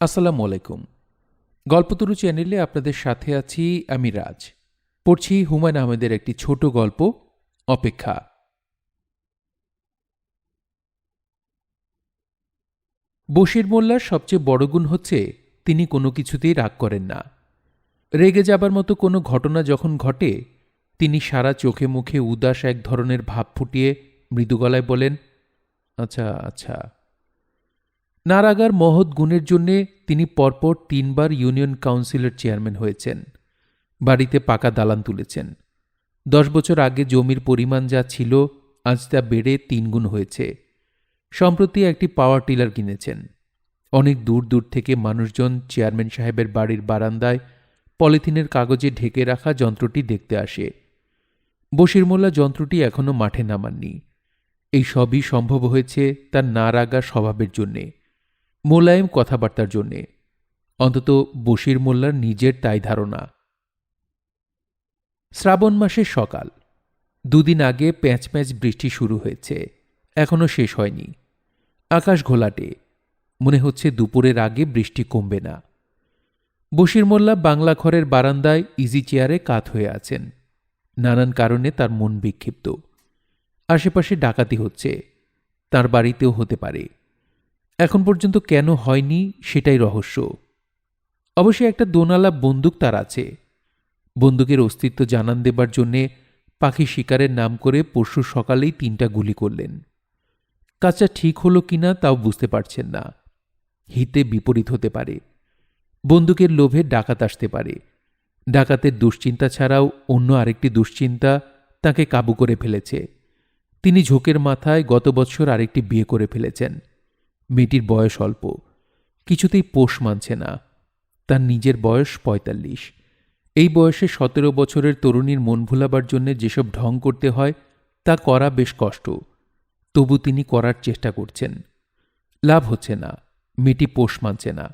আসসালামু আলাইকুম। গল্পতরু চ্যানেলে আপনাদের সাথে আছি আমি রাজ। পড়ছি হুমায়ূন আহমেদের একটি ছোট গল্প, অপেক্ষা। বশির মোল্লার সবচেয়ে বড় গুণ হচ্ছে তিনি কোনো কিছুতেই রাগ করেন না। রেগে যাবার মতো কোনো ঘটনা যখন ঘটে, তিনি সারা চোখে মুখে উদাস এক ধরনের ভাব ফুটিয়ে মৃদু গলায় বলেন, আচ্ছা আচ্ছা। না রাগার মহৎ গুণের জন্যে তিনি পরপর ৩ বার ইউনিয়ন কাউন্সিলের চেয়ারম্যান হয়েছেন, বাড়িতে পাকা দালান তুলেছেন। ১০ বছর আগে জমির পরিমাণ যা ছিল আজ তা বেড়ে ৩ গুণ হয়েছে। সম্প্রতি একটি পাওয়ার টিলার কিনেছেন। অনেক দূর দূর থেকে মানুষজন চেয়ারম্যান সাহেবের বাড়ির বারান্দায় পলিথিনের কাগজে ঢেকে রাখা যন্ত্রটি দেখতে আসে। বশির মোল্লা যন্ত্রটি এখনও মাঠে নামাননি। এই সবই সম্ভব হয়েছে তার না রাগা স্বভাবের জন্যে, মোলায়েম কথাবার্তার জন্যে। অন্তত বশির মোল্লার নিজের তাই ধারণা। শ্রাবণ মাসের সকাল। ২ দিন আগে প্যাঁচ প্যাঁচ বৃষ্টি শুরু হয়েছে, এখনও শেষ হয়নি। আকাশ ঘোলাটে, মনে হচ্ছে দুপুরের আগে বৃষ্টি কমবে না। বশির মোল্লা বাংলা ঘরের বারান্দায় ইজি চেয়ারে কাত হয়ে আছেন। নানান কারণে তার মন বিক্ষিপ্ত। আশেপাশে ডাকাতি হচ্ছে, তার বাড়িতেও হতে পারে। এখন পর্যন্ত কেন হয়নি সেটাই রহস্য। অবশ্যই একটা দোনালা বন্দুক তার আছে। বন্দুকের অস্তিত্ব জানান দেবার জন্যে পাখি শিকারের নাম করে পরশু সকালেই ৩টা গুলি করলেন। কাজটা ঠিক হলো কিনা তাও বুঝতে পারছেন না। হিতে বিপরীত হতে পারে। বন্দুকের লোভে ডাকাত আসতে পারে। ডাকাতের দুশ্চিন্তা ছাড়াও অন্য আরেকটি দুশ্চিন্তা তাকে কাবু করে ফেলেছে। তিনি ঝোঁকের মাথায় গত বছর আরেকটি বিয়ে করে ফেলেছেন। মেয়েটির বয়স অল্প, কিছুতেই পোষ মানছে না। তার নিজের বয়স ৪৫। এই বয়সে ১৭ বছরের তরুণীর মন ভুলাবার জন্য যেসব ঢং করতে হয় তা করা বেশ কষ্ট। তবু তিনি করার চেষ্টা করছেন। লাভ হচ্ছে না, মেয়েটি পোষ মানছে না।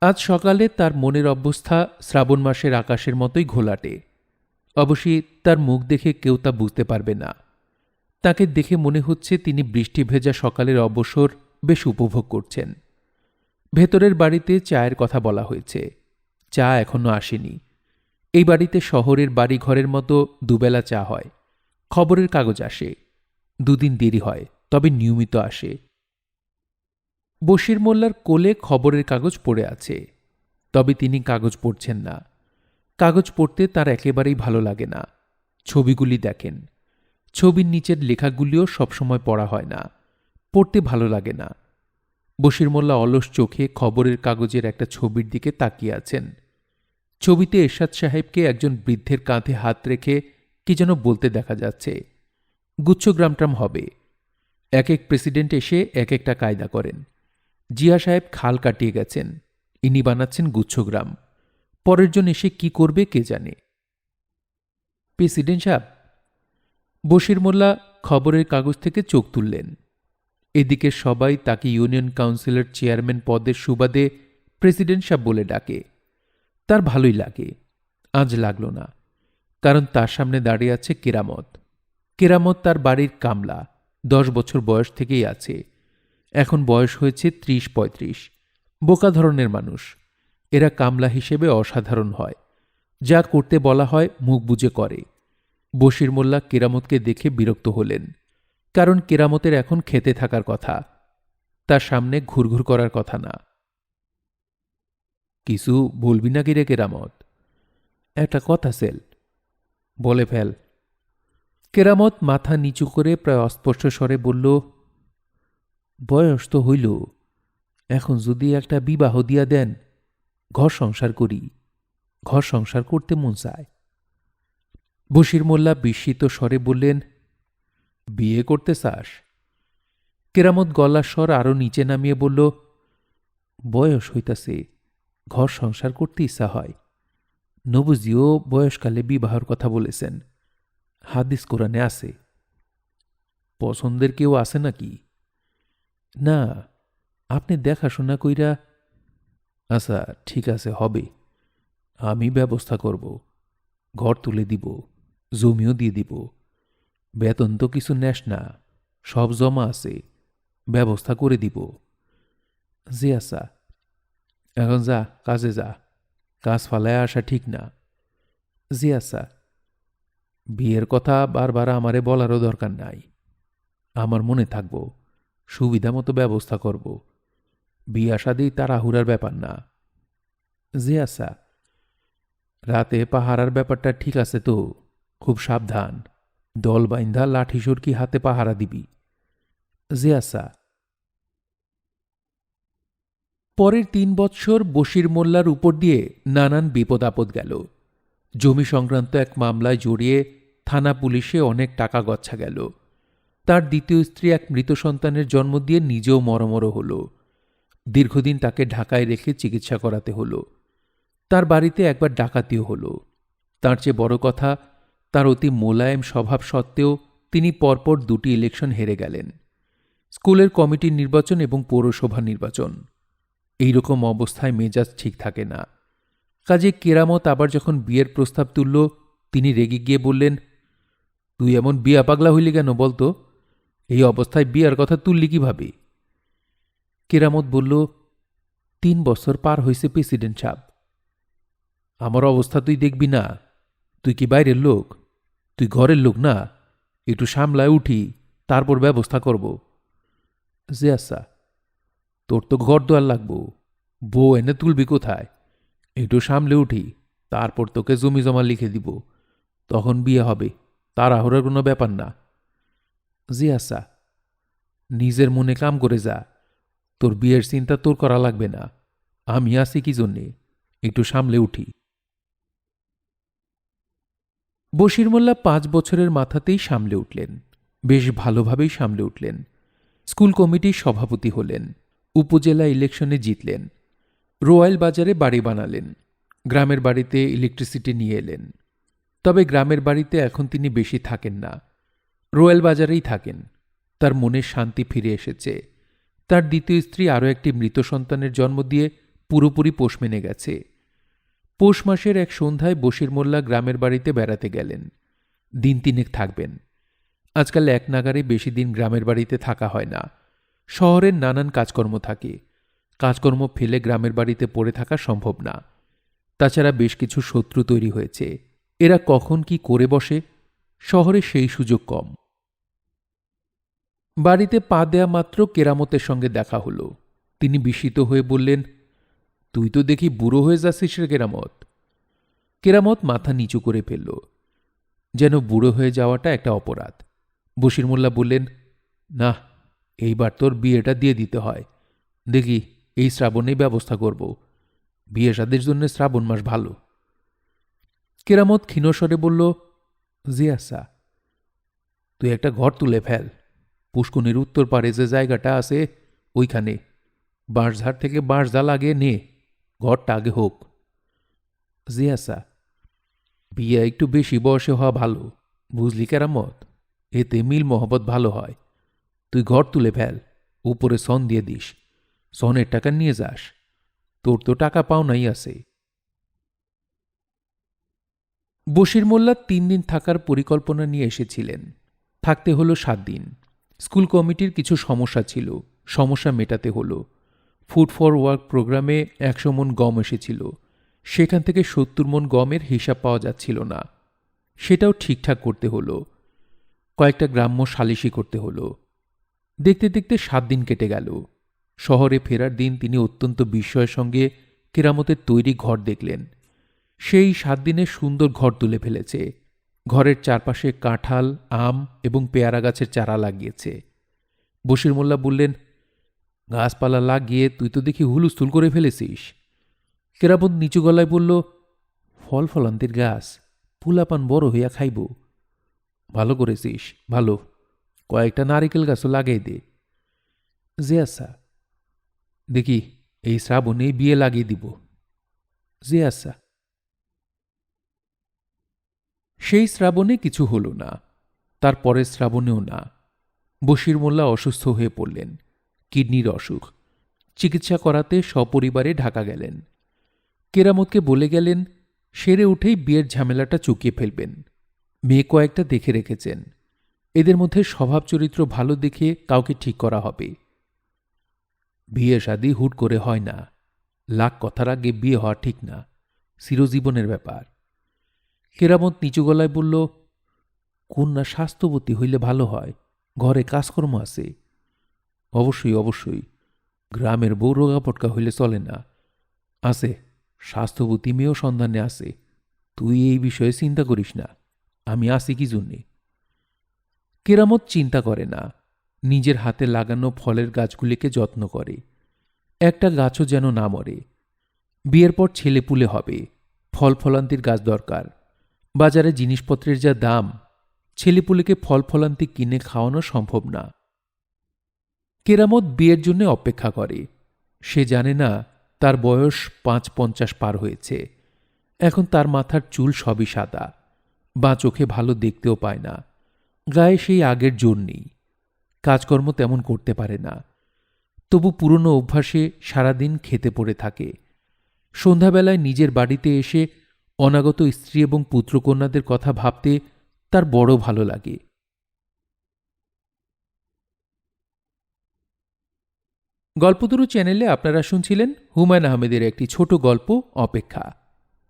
আজ সকালে তার মনের অবস্থা শ্রাবণ মাসের আকাশের মতোই ঘোলাটে। অবশ্যই তার মুখ দেখে কেউ তা বুঝতে পারবে না। তাকে দেখে মনে হচ্ছে তিনি বৃষ্টি ভেজা সকালের অবসর বেশ উপভোগ করছেন। ভেতরের বাড়িতে চায়ের কথা বলা হয়েছে, চা এখনো আসেনি। এই বাড়িতে শহরের বাড়িঘরের মতো দুবেলা চা হয়। খবরের কাগজ আসে, ২ দিন দেরি হয়, তবে নিয়মিত আসে। বশির মোল্লার কোলে খবরের কাগজ পড়ে আছে, তবে তিনি কাগজ পড়ছেন না। কাগজ পড়তে তার একেবারেই ভালো লাগে না। ছবিগুলি দেখেন, ছবির নিচের লেখাগুলিও সবসময় পড়া হয় না, পড়তে ভালো লাগে না। বশির মোল্লা অলস চোখে খবরের কাগজের একটা ছবির দিকে তাকিয়ে আছেন। ছবিতে এরশাদ সাহেবকে একজন বৃদ্ধের কাঁধে হাত রেখে কি যেন বলতে দেখা যাচ্ছে। গুচ্ছগ্রামটাম হবে। এক এক প্রেসিডেন্ট এসে এক একটা কায়দা করেন। জিয়া সাহেব খাল কাটিয়ে গেছেন, ইনি বানাচ্ছেন গুচ্ছগ্রাম। পরের জন এসে কি করবে কে জানে। প্রেসিডেন্ট সাহেব। বশির মোল্লা খবরের কাগজ থেকে চোখ তুললেন। এদিকে সবাই তাকে ইউনিয়ন কাউন্সিলের চেয়ারম্যান পদের সুবাদে প্রেসিডেন্ট সাহেব বলে ডাকে। তার ভালোই লাগে। আজ লাগল না, কারণ তার সামনে দাঁড়িয়ে আছে কেরামত। কেরামত তার বাড়ির কামলা, ১০ বছর বয়স থেকেই আছে। এখন বয়স হয়েছে ৩০-৩৫। বোকা ধরনের মানুষ। এরা কামলা হিসেবে অসাধারণ হয়। যা করতে বলা হয় মুখ বুজে করে। বশির মোল্লা কেরামতকে দেখে বিরক্ত হলেন, কারণ কেরামতের এখন খেতে থাকার কথা, তার সামনে ঘুরঘুর করার কথা না। কিছু বলবি না কি রে কেরামত? একটা কথা সেল। বলে ফেল। কেরামত মাথা নিচু করে প্রায় অস্পষ্ট স্বরে বলল, বয়স তো হইল, এখন যদি একটা বিবাহ দিয়া দেন, ঘর সংসার করি। ঘর সংসার করতে মন চায়। বশির মোল্লা বিস্মিত স্বরে বললেন, বিয়ে করতে চাস? কেরামত গলার স্বর আরো নিচে নামিয়ে বলল, বয়স হইতাছে, ঘর সংসার করতে ইচ্ছা হয়। নবুজিও বয়সকালে বিবাহর কথা বলেছেন, হাদিস কোরআনে আছে। পছন্দের কেউ আছে নাকি? না, আপনি দেখাশোনা কইরা। আচ্ছা ঠিক আছে, হবে। আমি ব্যবস্থা করব। ঘর তুলে দিব, জমিও দিয়ে দিব। বেতন তো কিছু নেস না, সব জমা আছে, ব্যবস্থা করে দিব। জি আচ্ছা, এখন যা, কাজে যা, কাজ ফালায় আসা ঠিক না। জি আচ্ছা। বিয়ের কথা বারবার আমারে বলারও দরকার নাই। আমার মনে থাকব, সুবিধা মতো ব্যবস্থা করব। বিয়া শাদি তাড়াহুড়ার ব্যাপার না। জি আচ্ছা। রাতে পাহারার ব্যাপারটা ঠিক আছে তো? খুব সাবধান। দল বাইন্ধা লাঠি সুরকি হাতে পাহারা দিবি। জি আচ্ছা। পরের ৩ বৎসর বশির মোল্লার উপর দিয়ে নানান বিপদ আপদ গেল। জমি সংক্রান্ত এক মামলায় জড়িয়ে থানা পুলিশে অনেক টাকা গচ্ছা গেল। তার দ্বিতীয় স্ত্রী এক মৃত সন্তানের জন্ম দিয়ে নিজেও মরমর হল। দীর্ঘদিন তাকে ঢাকায় রেখে চিকিৎসা করাতে হল। তার বাড়িতে একবার ডাকাতিও হল। তার চেয়ে বড় কথা, তার অতি মোলায়েম স্বভাব সত্ত্বেও তিনি পরপর ২টি ইলেকশন হেরে গেলেন, স্কুলের কমিটির নির্বাচন এবং পৌরসভা নির্বাচন। এই রকম অবস্থায় মেজাজ ঠিক থাকে না। কাজে কেরামত আবার যখন বিয়ের প্রস্তাব তুলল, তিনি রেগে গিয়ে বললেন, তুই এমন বিয়া পাগলা হইলি কেন বলতো? এই অবস্থায় বিয়ার কথা তুললি কিভাবে? কেরামত বলল, ৩ বছর পার হয়েছে প্রেসিডেন্ট সাহেব। আমার অবস্থা তুই দেখবি না? তুই কি বাইরের লোক? তুই ঘরের লোক না? একটু সামলায় উঠি, তারপর ব্যবস্থা করব। জি আচ্ছা। তোর তো ঘর দোয়ার লাগবো, বউ এনে তুলবি কোথায়? একটু সামলে উঠি, তারপর তোকে জমি জমা লিখে দিব, তখন বিয়ে হবে। তাড়াহুড়োর কোনো ব্যাপার না। জি আচ্ছা। নিজের মনে কাম করে যা, তোর বিয়ের চিন্তা তোর করা লাগবে না। আমি আছি কি জন্যে, একটু সামলে উঠি। বশির মোল্লা ৫ বছরের মাথাতেই সামলে উঠলেন, বেশ ভালোভাবেই সামলে উঠলেন। স্কুল কমিটির সভাপতি হলেন, উপজেলা ইলেকশনে জিতলেন, রোয়াইল বাজারে বাড়ি বানালেন, গ্রামের বাড়িতে ইলেকট্রিসিটি নিয়ে এলেন। তবে গ্রামের বাড়িতে এখন তিনি বেশি থাকেন না, রোয়াইল বাজারেই থাকেন। তার মনে শান্তি ফিরে এসেছে। তার দ্বিতীয় স্ত্রী আরও একটি মৃত সন্তানের জন্ম দিয়ে পুরোপুরি পোষ মেনে গেছে। পৌষ মাসের এক সন্ধ্যায় বশির মোল্লা গ্রামের বাড়িতে বেড়াতে গেলেন। দিন ৩ থাকবেন। আজকাল এক নাগারে বেশি দিন গ্রামের বাড়িতে থাকা হয় না। শহরের নানান কাজকর্ম থাকে। কাজকর্ম ফেলে গ্রামের বাড়িতে পড়ে থাকা সম্ভব না। তাছাড়া বেশ কিছু শত্রু তৈরি হয়েছে। এরা কখন কি করে বসে, শহরে সেই সুযোগ কম। বাড়িতে পা দেয়া মাত্র কেরামতের সঙ্গে দেখা হল। তিনি বিস্মিত হয়ে বললেন, তুই তো দেখি বুড়ো হয়ে যাচ্ছিস রে কেরামত। কেরামত মাথা নিচু করে ফেলল, যেন বুড়ো হয়ে যাওয়াটা একটা অপরাধ। বশির মোল্লা বললেন, না, এইবার তোর বিয়েটা দিয়ে দিতে হয়। দেখি এই শ্রাবণেই ব্যবস্থা করব। বিয়ে শাদের জন্য শ্রাবণ মাস ভালো। কেরামত ক্ষীণস্বরে বলল, জি আচ্ছা। তুই একটা ঘর তুলে ফেল। পুষ্কুনির উত্তর পারে যে জায়গাটা আছে ওইখানে বাঁশঝাড় থেকে বাঁশঝা লাগিয়ে নে, ঘরটা আগে হোক। জি আচ্ছা। বিয়ে একটু বেশি বয়সে হওয়া ভালো, বুঝলি কেরামত? এতে মিল মহব্বত ভালো হয়। তুই ঘর তুলে ফেল, উপরে সন দিয়ে দিস, সনের টাকা নিয়ে যাস। তোর তো টাকা পাওনাই আছে। বশির মোল্লা ৩ দিন থাকার পরিকল্পনা নিয়ে এসেছিলেন। থাকতে হলো ৭ দিন। স্কুল কমিটির কিছু সমস্যা ছিল, সমস্যা মেটাতে হলো। ফুড ফর ওয়ার্ক প্রোগ্রামে ১০০ মণ গম এসেছিল, সেখান থেকে ৭০ মণ গমের হিসাব পাওয়া যাচ্ছিল না, সেটাও ঠিকঠাক করতে হলো। কয়েকটা গ্রাম্য সালিশি করতে হলো। দেখতে দেখতে ৭ দিন কেটে গেল। শহরে ফেরার দিন তিনি অত্যন্ত বিস্ময়ের সঙ্গে কেরামতের তৈরি ঘর দেখলেন। সেই ৭ দিনে সুন্দর ঘর তুলে ফেলেছে। ঘরের চারপাশে কাঁঠাল, আম এবং পেয়ারা গাছের চারা লাগিয়েছে। বশির মোল্লা বললেন, গাছপালা লাগিয়ে তুই তো দেখি হুলুস্থুল করে ফেলেছিস। কেরামত নিচু গলায় বলল, ফল ফলান্তির গাছ, ফুলাপান বড় হইয়া খাইব। ভালো করেছিস, ভালো। কয়েকটা নারিকেল গাছও লাগাই দে। জি আচ্ছা। দেখি এই শ্রাবণে বিয়ে লাগিয়ে দিব। জি আচ্ছা। সেই শ্রাবণে কিছু হল না, তার পরের শ্রাবণেও না। বশির মোল্লা অসুস্থ হয়ে পড়লেন, কিডনির অসুখ। চিকিৎসা করাতে সপরিবারে ঢাকা গেলেন। কেরামতকে বলে গেলেন, সেরে উঠেই বিয়ের ঝামেলাটা চুকিয়ে ফেলবেন। মেয়ে কয়েকটা দেখে রেখেছেন, এদের মধ্যে স্বভাব চরিত্র ভালো দেখে কাউকে ঠিক করা হবে। বিয়ে শাদী হুট করে হয় না, লাখ কথার আগে বিয়ে হওয়া ঠিক না, চিরজীবনের ব্যাপার। কেরামত নিচু গলায় বলল, কন্যা স্বাস্থ্যবতী হইলে ভালো হয়, ঘরে কাজকর্ম আছে। অবশ্যই অবশ্যই, গ্রামের বউ রোগাপটকা হইলে চলে না। আছে, স্বাস্থ্যবতী মেয়েও সন্ধানে আছে। তুই এই বিষয়ে চিন্তা করিস না, আমি আছি কি জন্যে। কেরামত চিন্তা করে না, নিজের হাতে লাগানো ফলের গাছগুলিকে যত্ন করে। একটা গাছও যেন না মরে। বিয়ের পর ছেলেপুলে হবে, ফল ফলান্তির গাছ দরকার। বাজারে জিনিসপত্রের যা দাম, ছেলেপুলেকে ফল ফলান্তি কিনে খাওয়ানো সম্ভব না। কেরামত বিয়ের জন্য অপেক্ষা করে। সে জানে না তার বয়স ৫-৫০ পার হয়েছে। এখন তার মাথার চুল সবই সাদা, বা চোখে ভালো দেখতেও পায় না। গায়ে সেই আগের জোর নেই, কাজকর্ম তেমন করতে পারে না। তবু পুরনো অভ্যাসে সারাদিন খেতে পড়ে থাকে। সন্ধ্যাবেলায় নিজের বাড়িতে এসে অনাগত স্ত্রী এবং পুত্রকন্যাদের কথা ভাবতে তার বড় ভালো লাগে। গল্পতরু চ্যানেলে আপনারা শুনছিলেন হুমায়ুন আহমেদের একটি ছোট গল্প অপেক্ষা।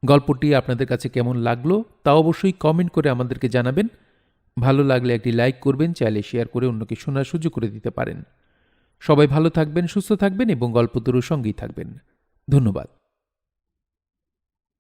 গল্পটি আপনাদের কাছে কেমন লাগলো তা অবশ্যই কমেন্ট করে আমাদেরকে জানাবেন। ভালো লাগলে একটি লাইক করবেন, চাইলে শেয়ার করে অন্যকে শোনার সুযোগ করে দিতে পারেন। সবাই ভালো থাকবেন, সুস্থ থাকবেন এবং গল্পতরুর সঙ্গেই থাকবেন। ধন্যবাদ।